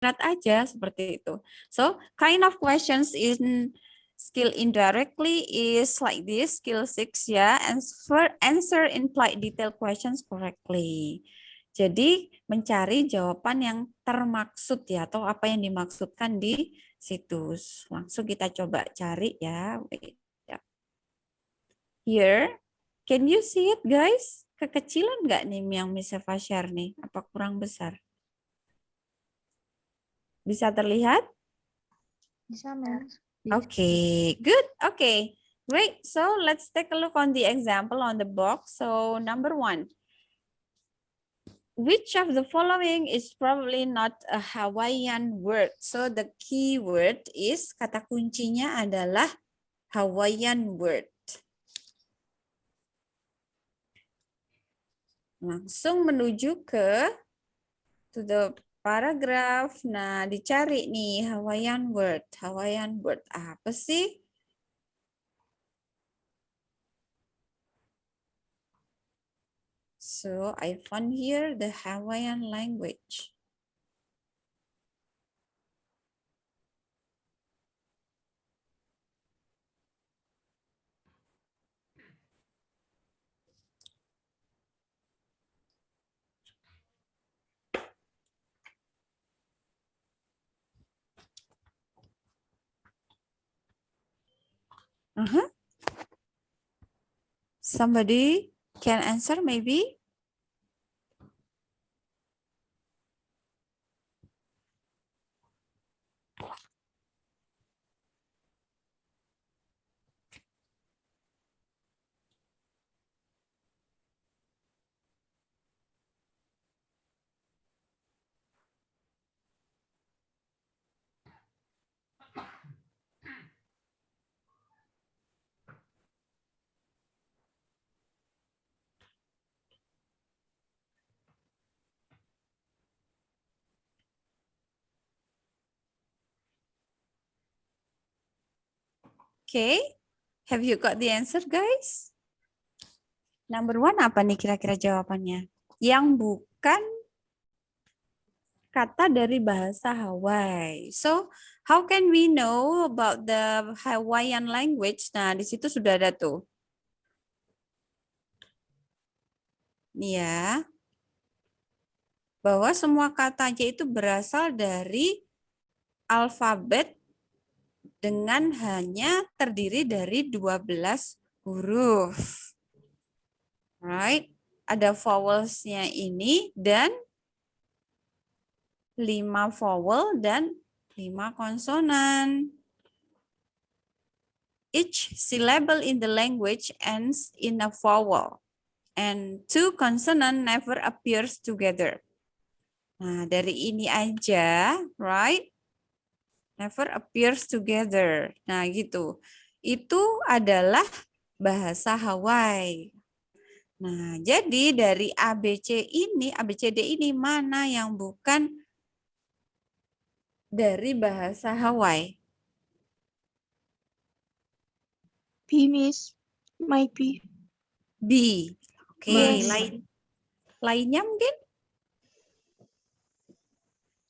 aja seperti itu. So, kind of questions in skill indirectly is like this, skill 6 ya, answer implied detail questions correctly. Jadi mencari jawaban yang termaksud ya, atau apa yang dimaksudkan di situs. Langsung kita coba cari ya. Here, can you see it guys? Kekecilan nggak nih yang Miss Eva share nih? Apa kurang besar? Bisa terlihat? Bisa, Mas. Okay, good. Okay, great. So let's take a look on the example on the box. So number 1, which of the following is probably not a Hawaiian word? So the key word is, kata kuncinya adalah Hawaiian word. Langsung menuju ke to the paragraph. Nah, dicari nih Hawaiian word. Hawaiian word apa sih? So I found here the Hawaiian language. Somebody can answer maybe? Okay, have you got the answer guys? Number 1 apa nih kira-kira jawabannya? Yang bukan kata dari bahasa Hawaii. So, how can we know about the Hawaiian language? Nah, di situ sudah ada tuh. Nih ya. Bahwa semua katanya itu berasal dari alfabet dengan hanya terdiri dari 12 huruf. Right? Ada vowelsnya ini dan 5 vowel dan 5 konsonan. Each syllable in the language ends in a vowel and 2 consonant never appears together. Nah, dari ini aja, right? Never appears together. Nah, gitu. Itu adalah bahasa Hawaii. Nah, jadi dari ABCD ini mana yang bukan dari bahasa Hawaii? B, Miss. Might be. B. Oke, lainnya mungkin?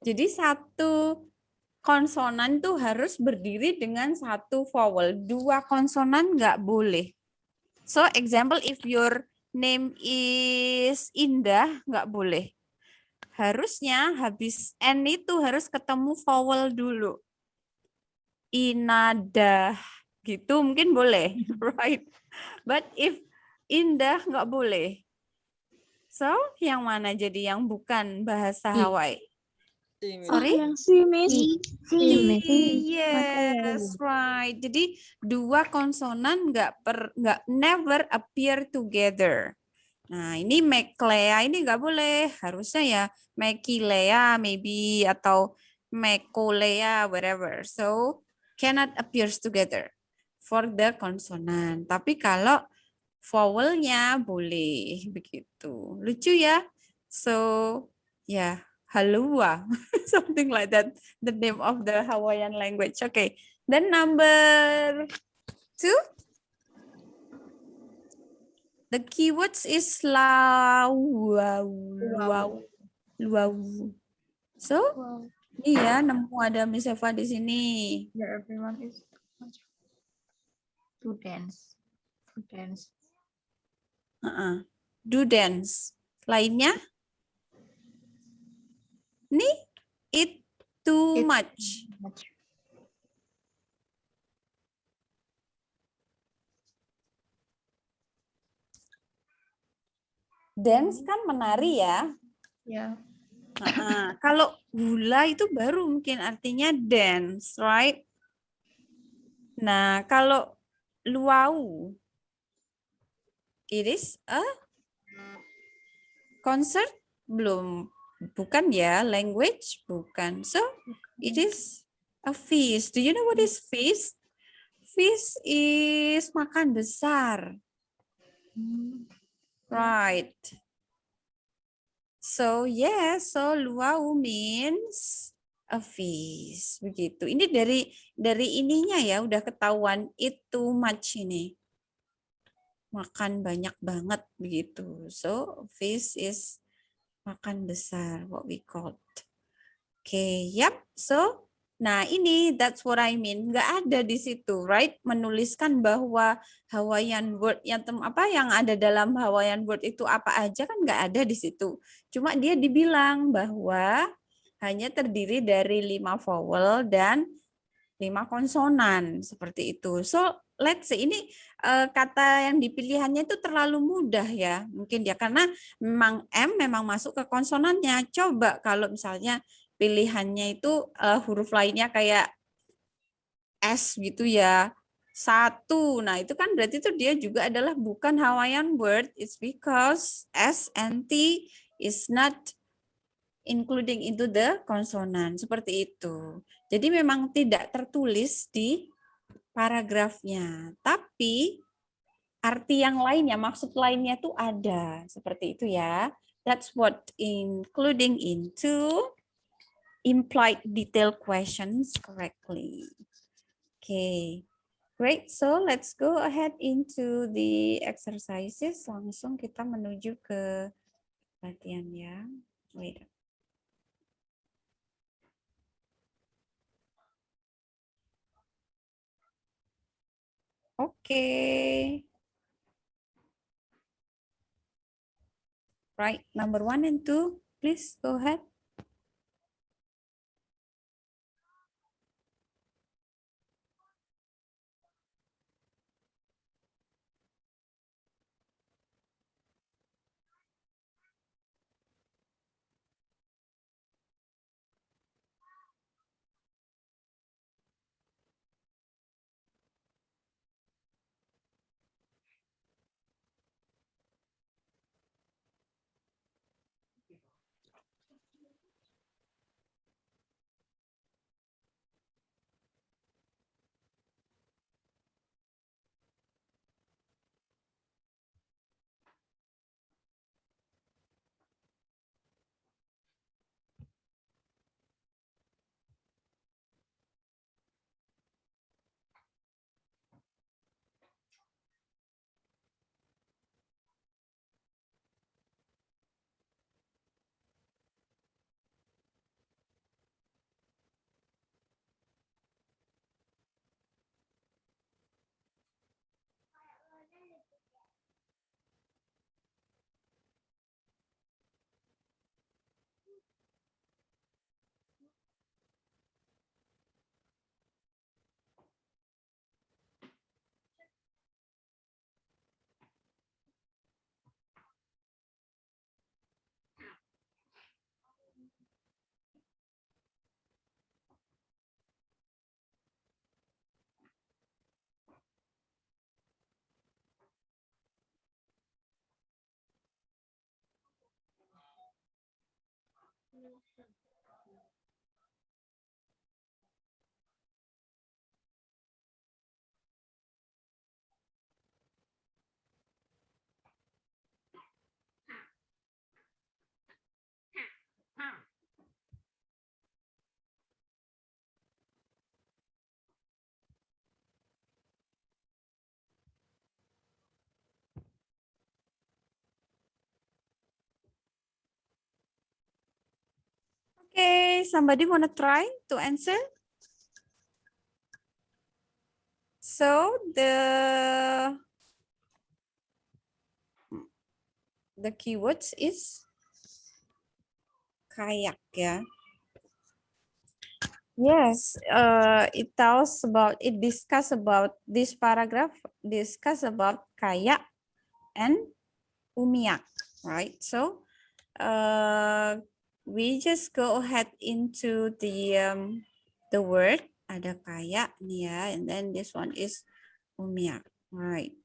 Jadi satu konsonan tuh harus berdiri dengan satu vowel. 2 konsonan nggak boleh. So, example, if your name is Indah, nggak boleh. Harusnya habis N itu harus ketemu vowel dulu. Inadah, gitu mungkin boleh, right? But if Indah nggak boleh. So, yang mana jadi yang bukan bahasa Hawaii? Sorry? Yang C, Miss. Yes, right. Jadi 2 konsonan nggak never appear together. Nah, ini Meklea ini nggak boleh. Harusnya ya Mekilea maybe atau Mekolea whatever. So cannot appears together for the konsonan. Tapi kalau vowelnya boleh begitu. Lucu ya. So ya Halua something like that. The name of the Hawaiian language. Okay. Then number 2. The keywords is luau. So, Iya, nemu ada Miss Eva di sini. Yeah, everyone is to dance. To dance. Do dance. Lainnya? Nih, eat too It's much. much. Dance kan menari ya. Yeah. Kalau hula itu baru mungkin artinya dance, right? Nah, kalau luau, it is a concert? Belum. Bukan ya, language? Bukan. So, it is a feast. Do you know what is feast? Feast is makan besar. Right. So, yes, so luau means a feast. Begitu. Ini dari ininya ya, udah ketahuan eat too much ini. Makan banyak banget begitu. So, feast is makan besar, what we called. Oke, yap. So, nah ini that's what I mean. Nggak ada di situ, right? Menuliskan bahwa Hawaiian word yang yang ada dalam Hawaiian word itu apa aja kan nggak ada di situ. Cuma dia dibilang bahwa hanya terdiri dari 5 vowel dan 5 konsonan seperti itu. So, let's say ini kata yang dipilihannya itu terlalu mudah ya. Mungkin ya karena memang M memang masuk ke konsonannya. Coba kalau misalnya pilihannya itu huruf lainnya kayak S gitu ya. Satu. Nah, itu kan berarti itu dia juga adalah bukan Hawaiian word. It's because S and T is not including into the konsonan. Seperti itu. Jadi memang tidak tertulis di paragrafnya. Tapi arti yang lainnya, maksud lainnya tuh ada. Seperti itu ya. That's what including into implied detailed questions correctly. Okay, great. So let's go ahead into the exercises. Langsung kita menuju ke latihan ya. Wait. Okay. Right, number 1 and 2, please go ahead. Okay, somebody wanna try to answer? So the keywords is kayak ya. Yes, it discuss about this paragraph discuss about kayak and umiak, right? So we just go ahead into the word, ada kayak nih ya, and then this one is umiak, right?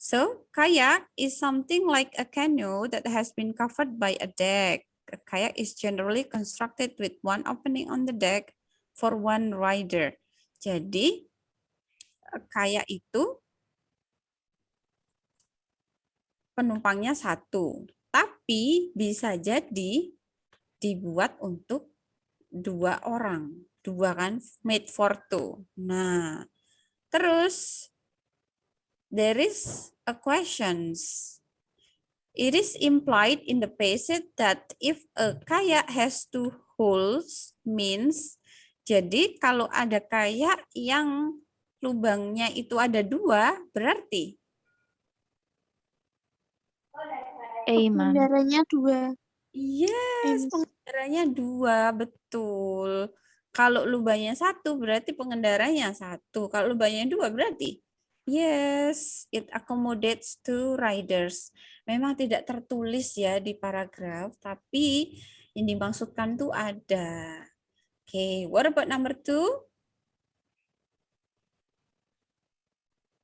So kayak is something like a canoe that has been covered by a deck. A kayak is generally constructed with one opening on the deck for one rider. Jadi kayak itu penumpangnya satu, tapi bisa jadi dibuat untuk dua orang, dua kan, made for two. Nah, terus there is a questions. It is implied in the passage that if a kayak has two holes means, jadi kalau ada kayak yang lubangnya itu ada dua, berarti Aman. Pengendaranya 2. yes, pengendaranya dua, betul. Kalau lubangnya satu berarti pengendaranya satu. Kalau lubangnya dua berarti yes, it accommodates two riders. Memang tidak tertulis ya di paragraf, tapi yang dimaksudkan tuh ada. Oke, what about number 2?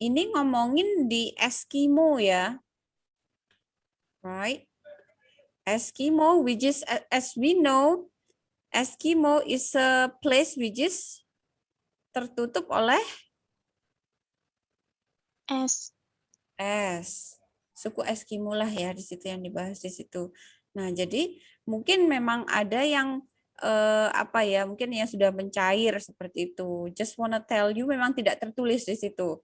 Ini ngomongin di Eskimo ya. Right? Eskimo, which is as we know, Eskimo is a place which is tertutup oleh S. suku Eskimo lah ya, di situ yang dibahas di situ. Nah, jadi mungkin memang ada yang mungkin yang sudah mencair seperti itu. Just wanna tell you, memang tidak tertulis di situ.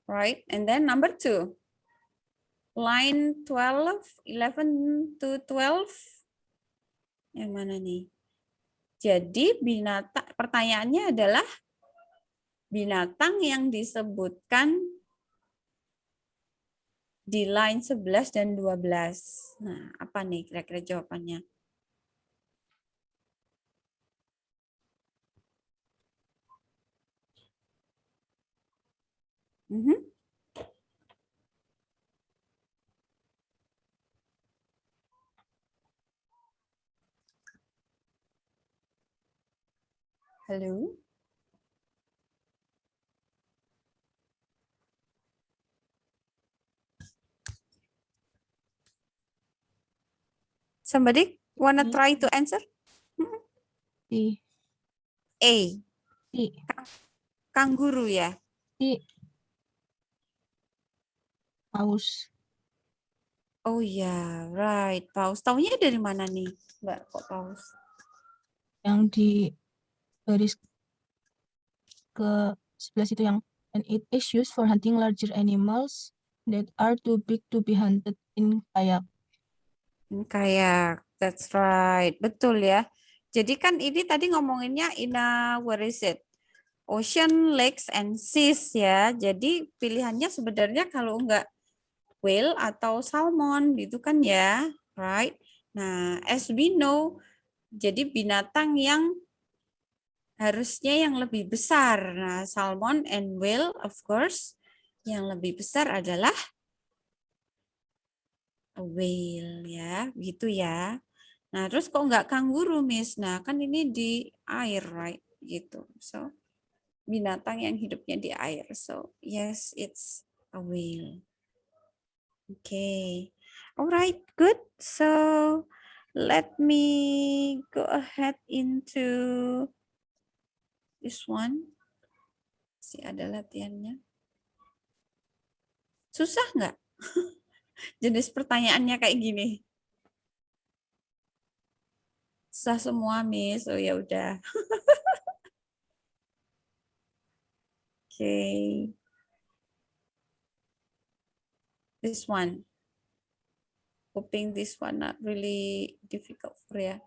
Right? And then number 2. Line 11 to 12. Yang mana nih? Jadi pertanyaannya adalah binatang yang disebutkan di line 11 dan 12. Nah, apa nih kira-kira jawabannya? Halo? Somebody wanna try to answer? C. A. C. Kanguru ya? C. Paus. Oh ya, right. Paus. Taunya dari mana nih, Mbak? Kok paus? Yang di baris ke 11 itu yang and it is used for hunting larger animals that are too big to be hunted in kayak. Kayak, that's right. Betul ya. Jadi kan ini tadi ngomonginnya where is it? Ocean, lakes, and seas ya. Jadi pilihannya sebenarnya kalau enggak whale atau salmon gitu kan ya. Right? Nah, as we know, jadi binatang yang harusnya yang lebih besar. Nah, salmon and whale, of course, yang lebih besar adalah a whale ya, gitu ya. Nah, terus kok nggak kanguru, Miss? Nah, kan ini di air, right? Gitu. So, binatang yang hidupnya di air. So, yes, it's a whale. Okay. Alright, good. So, let me go ahead into this one. Masih ada latihannya. Susah nggak? Jenis pertanyaannya kayak gini. Susah semua, Miss. Oh ya udah. Okay. This one. Hoping this one not really difficult for you.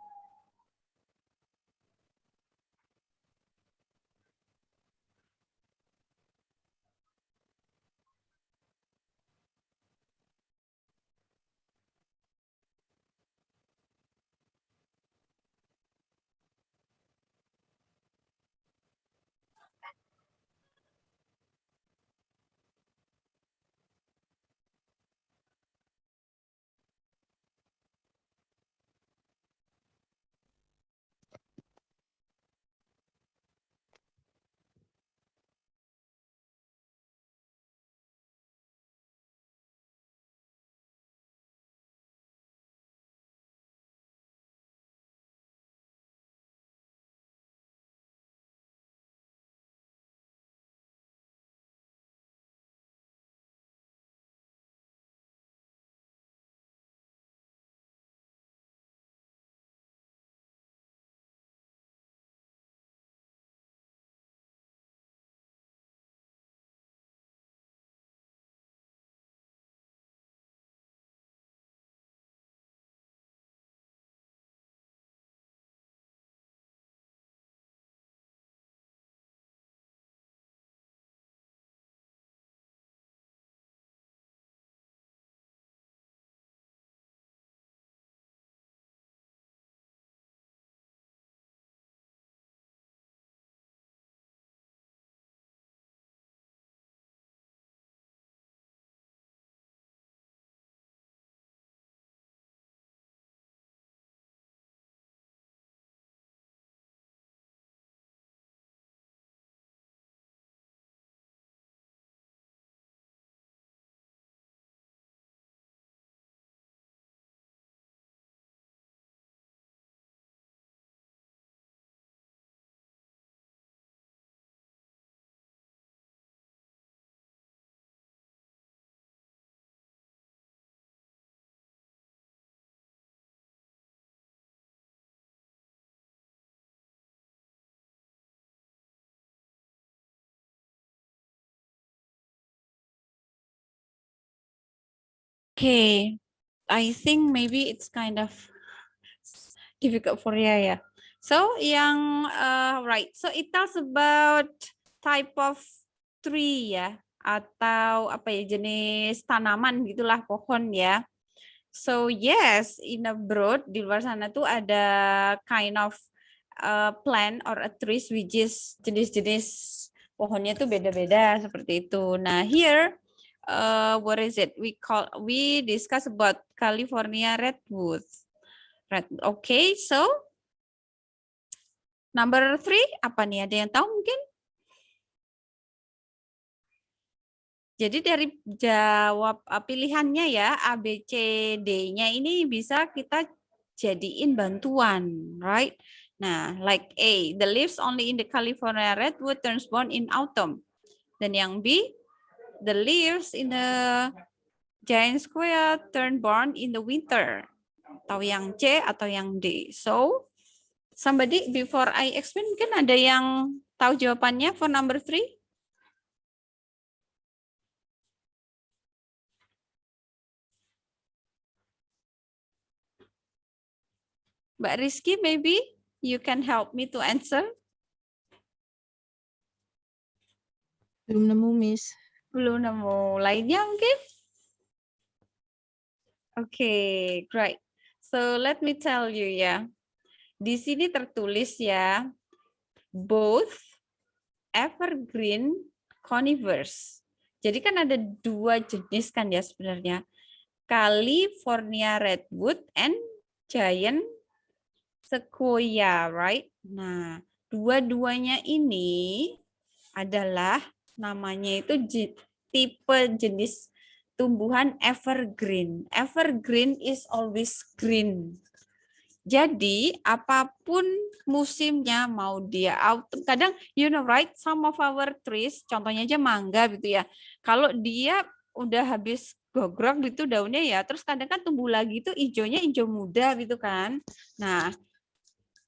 Okay, I think maybe it's kind of difficult for you ya. So yang right, so it tells about type of tree ya, atau apa ya, jenis tanaman gitulah, pohon ya. So yes, in abroad di luar sana tuh ada kind of plant or a trees which is jenis-jenis pohonnya tuh beda-beda seperti itu. Nah here what is it? We discuss about California redwood. Okay, so number 3 apa nih? Ada yang tahu mungkin? Jadi dari jawab pilihannya ya A, B, C, D-nya ini bisa kita jadiin bantuan, right? Nah, like A, the leaves only in the California redwood turns brown in autumn. Dan yang B, the leaves in the giant square turn brown in the winter. Atau yang C atau yang D. So, somebody before I explain, mungkin ada yang tahu jawabannya for number 3? Mbak Rizky, maybe you can help me to answer? Belum nemu, Miss. Belum nemu. Lainnya mungkin? Okay, great. So let me tell you ya. Di sini tertulis ya, both evergreen conifers. Jadi kan ada 2 jenis kan ya sebenarnya. California redwood and giant sequoia, right? Nah, dua-duanya ini adalah namanya itu tipe jenis tumbuhan evergreen. Evergreen is always green. Jadi apapun musimnya, mau dia autumn, kadang you know right, some of our trees, contohnya aja mangga gitu ya. Kalau dia udah habis gogrok gitu daunnya ya, terus kadang kan tumbuh lagi itu hijaunya hijau muda gitu kan. Nah,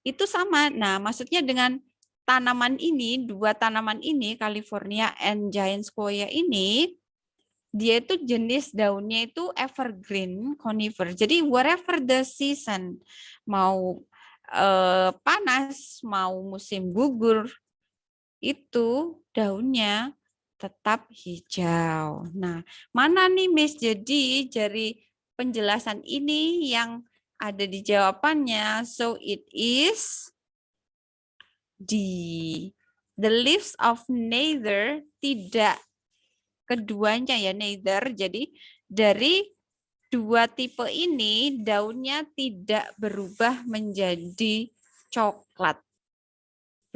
itu sama. Nah, maksudnya dengan tanaman ini, 2 tanaman ini, California and giant sequoia ini, dia itu jenis daunnya itu evergreen conifer. Jadi whatever the season, mau panas, mau musim gugur, itu daunnya tetap hijau. Nah, mana nih Miss? Jadi dari penjelasan ini yang ada di jawabannya. So it is D. The leaves of neither, tidak, keduanya ya neither. Jadi dari dua tipe ini daunnya tidak berubah menjadi coklat.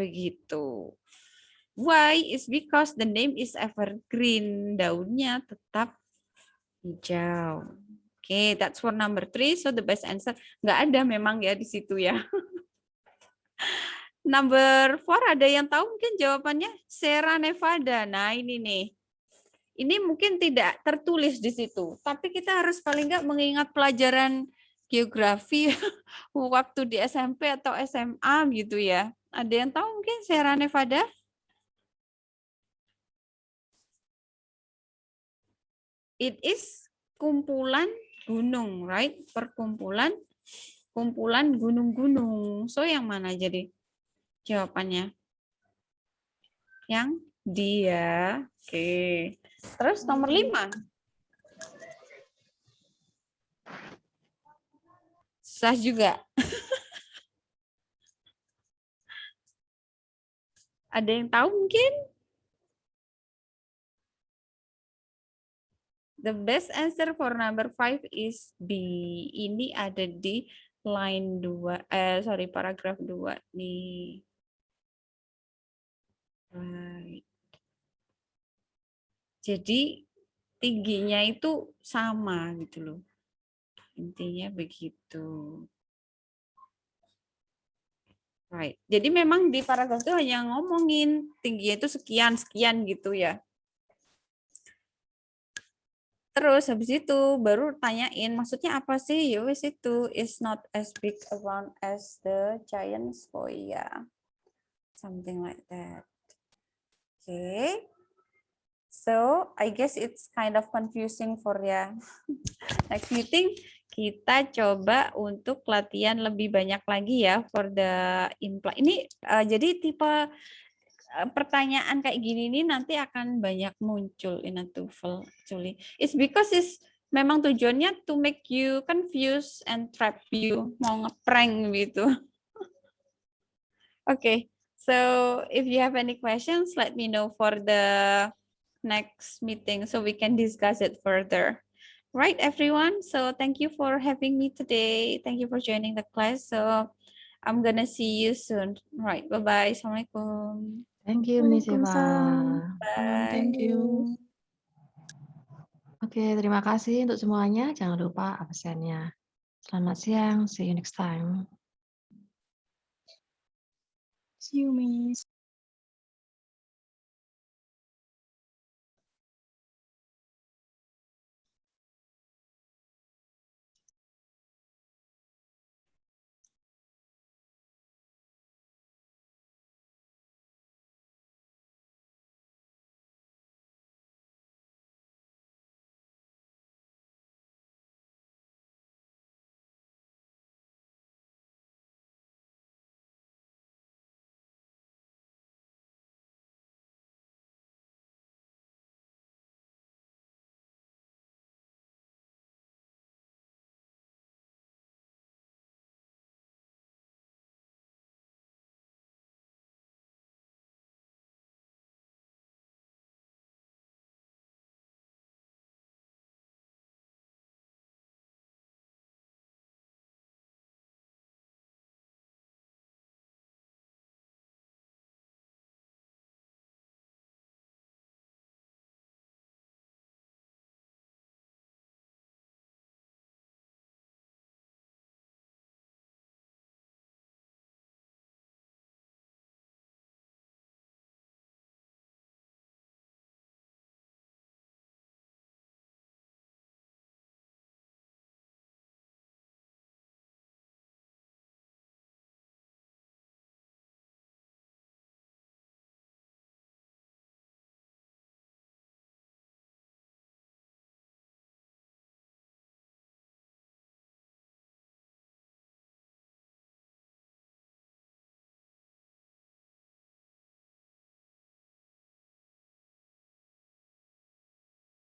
Begitu. Why? Is because the name is evergreen. Daunnya tetap hijau. Oke, that's for number 3. So the best answer. Nggak ada memang ya di situ ya. Number 4, ada yang tahu mungkin jawabannya? Sierra Nevada. Nah ini nih. Ini mungkin tidak tertulis di situ. Tapi kita harus paling nggak mengingat pelajaran geografi waktu di SMP atau SMA gitu ya. Ada yang tahu mungkin Sierra Nevada? It is kumpulan gunung, right? Perkumpulan gunung-gunung. So yang mana jadi jawabannya? Yang dia. Oke. Terus nomor 5. Susah juga. Ada yang tahu mungkin? The best answer for number 5 is B. Ini ada di line 2, paragraf 2 nih. Right. Jadi tingginya itu sama gitu loh. Intinya begitu. Right. Jadi memang di paragraf itu hanya ngomongin tingginya itu sekian-sekian gitu ya. Terus habis itu baru tanyain maksudnya apa sih? Ya wis itu is not as big around as the giant sequoia. Something like that. Okay. So I guess it's kind of confusing for ya. Next meeting kita coba untuk latihan lebih banyak lagi ya for the imply. Ini jadi tipe pertanyaan kayak gini nih nanti akan banyak muncul in a TOEFL actually. It's because memang tujuannya to make you confused and trap you, mau ngeprank gitu. Okay, so if you have any questions, let me know for the next meeting so we can discuss it further. Right, everyone. So thank you for having me today. Thank you for joining the class. So I'm gonna see you soon. Right, bye-bye. Assalamualaikum. Thank you, Miss Eva. Waalaikumsalam. Bye. Thank you. Oke, terima kasih untuk semuanya. Jangan lupa absennya. Selamat siang. See you next time. See you, Miss.